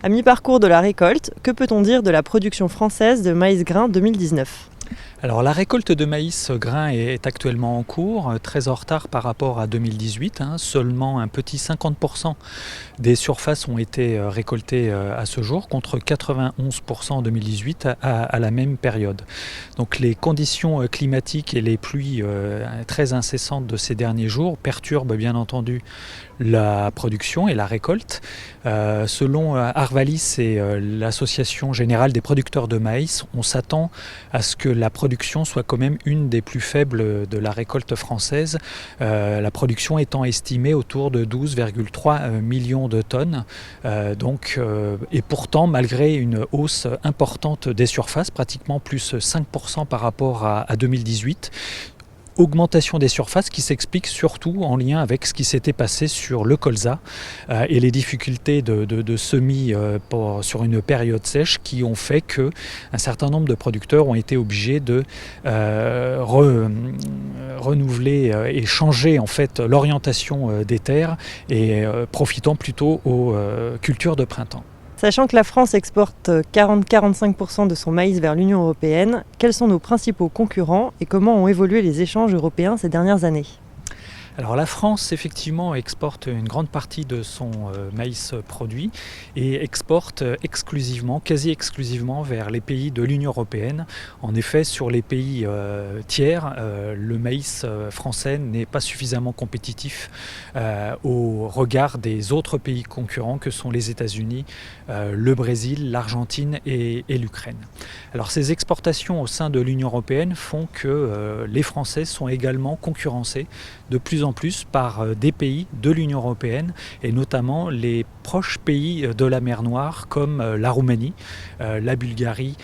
À mi-parcours de la récolte, que peut-on dire de la production française de maïs grain 2019 ? Alors la récolte de maïs grain est actuellement en cours, très en retard par rapport à 2018. Seulement un petit 50% des surfaces ont été récoltées à ce jour, contre 91% en 2018 à la même période. Donc les conditions climatiques et les pluies très incessantes de ces derniers jours perturbent bien entendu la production et la récolte. Selon Arvalis et l'Association générale des producteurs de maïs, on s'attend à ce que la production soit quand même une des plus faibles de la récolte française, la production étant estimée autour de 12,3 millions de tonnes. Et pourtant, malgré une hausse importante des surfaces, pratiquement plus 5% par rapport à 2018, augmentation des surfaces qui s'explique surtout en lien avec ce qui s'était passé sur le colza et les difficultés de semis sur une période sèche qui ont fait qu'un certain nombre de producteurs ont été obligés de renouveler et changer en fait l'orientation des terres et profitant plutôt aux cultures de printemps. Sachant que la France exporte 40-45% de son maïs vers l'Union européenne, quels sont nos principaux concurrents et comment ont évolué les échanges européens ces dernières années ? Alors la France effectivement exporte une grande partie de son maïs produit et exporte exclusivement, quasi exclusivement vers les pays de l'Union européenne. En effet, sur les pays tiers, le maïs français n'est pas suffisamment compétitif au regard des autres pays concurrents que sont les États-Unis, le Brésil, l'Argentine et l'Ukraine. Alors ces exportations au sein de l'Union européenne font que les Français sont également concurrencés de plus en plus par des pays de l'Union européenne et notamment les proches pays de la mer Noire comme la Roumanie, la Bulgarie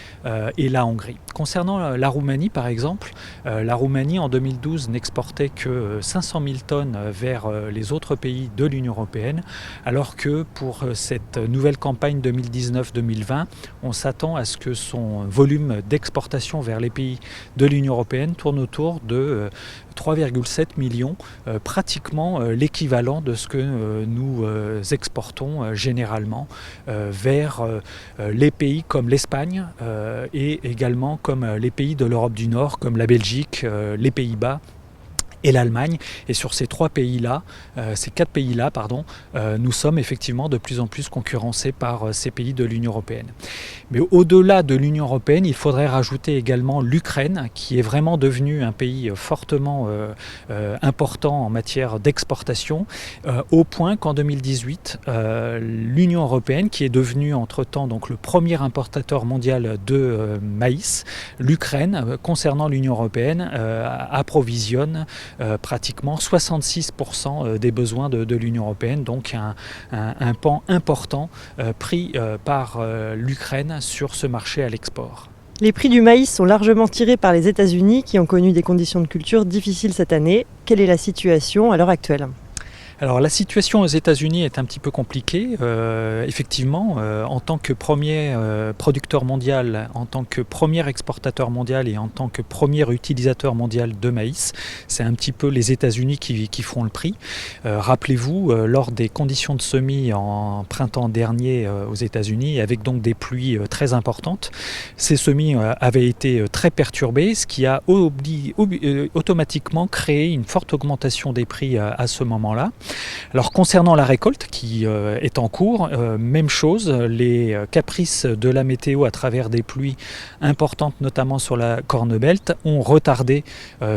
et la Hongrie. Concernant la Roumanie par exemple, la Roumanie en 2012 n'exportait que 500 000 tonnes vers les autres pays de l'Union européenne alors que pour cette nouvelle campagne 2019-2020, on s'attend à ce que son volume d'exportation vers les pays de l'Union européenne tourne autour de 3,7 millions, pratiquement l'équivalent de ce que nous exportons généralement vers les pays comme l'Espagne et également comme les pays de l'Europe du Nord, comme la Belgique, les Pays-Bas et l'Allemagne. Et sur ces quatre pays-là, nous sommes effectivement de plus en plus concurrencés par ces pays de l'Union européenne. Mais au-delà de l'Union européenne, il faudrait rajouter également l'Ukraine, qui est vraiment devenu un pays fortement important en matière d'exportation, au point qu'en 2018, l'Union européenne, qui est devenue entre-temps donc le premier importateur mondial de maïs, l'Ukraine, concernant l'Union européenne, approvisionne pratiquement 66% des besoins de l'Union européenne, donc un pan important pris par l'Ukraine sur ce marché à l'export. Les prix du maïs sont largement tirés par les États-Unis qui ont connu des conditions de culture difficiles cette année. Quelle est la situation à l'heure actuelle ? Alors la situation aux États-Unis est un petit peu compliquée. Effectivement, en tant que premier producteur mondial, en tant que premier exportateur mondial et en tant que premier utilisateur mondial de maïs, c'est un petit peu les États-Unis qui font le prix. Rappelez-vous, lors des conditions de semis en printemps dernier aux États-Unis, avec donc des pluies très importantes, ces semis avaient été très perturbés, ce qui a automatiquement créé une forte augmentation des prix à ce moment-là. Alors concernant la récolte qui est en cours, même chose, les caprices de la météo à travers des pluies importantes, notamment sur la Corn Belt, ont retardé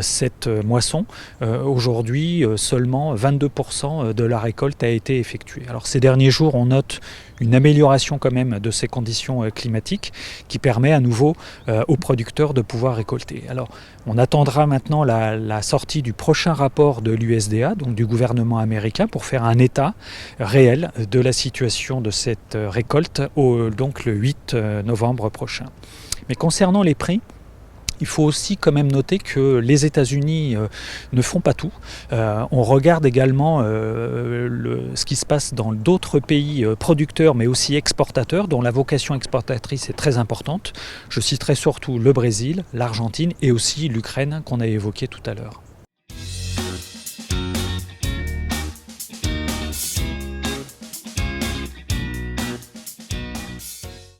cette moisson. Aujourd'hui, seulement 22% de la récolte a été effectuée. Alors ces derniers jours, on note une amélioration quand même de ces conditions climatiques qui permet à nouveau aux producteurs de pouvoir récolter. Alors on attendra maintenant la sortie du prochain rapport de l'USDA, donc du gouvernement américain, pour faire un état réel de la situation de cette récolte, donc le 8 novembre prochain. Mais concernant les prix, il faut aussi quand même noter que les États-Unis ne font pas tout. On regarde également ce qui se passe dans d'autres pays producteurs mais aussi exportateurs dont la vocation exportatrice est très importante. Je citerai surtout le Brésil, l'Argentine et aussi l'Ukraine qu'on a évoqué tout à l'heure.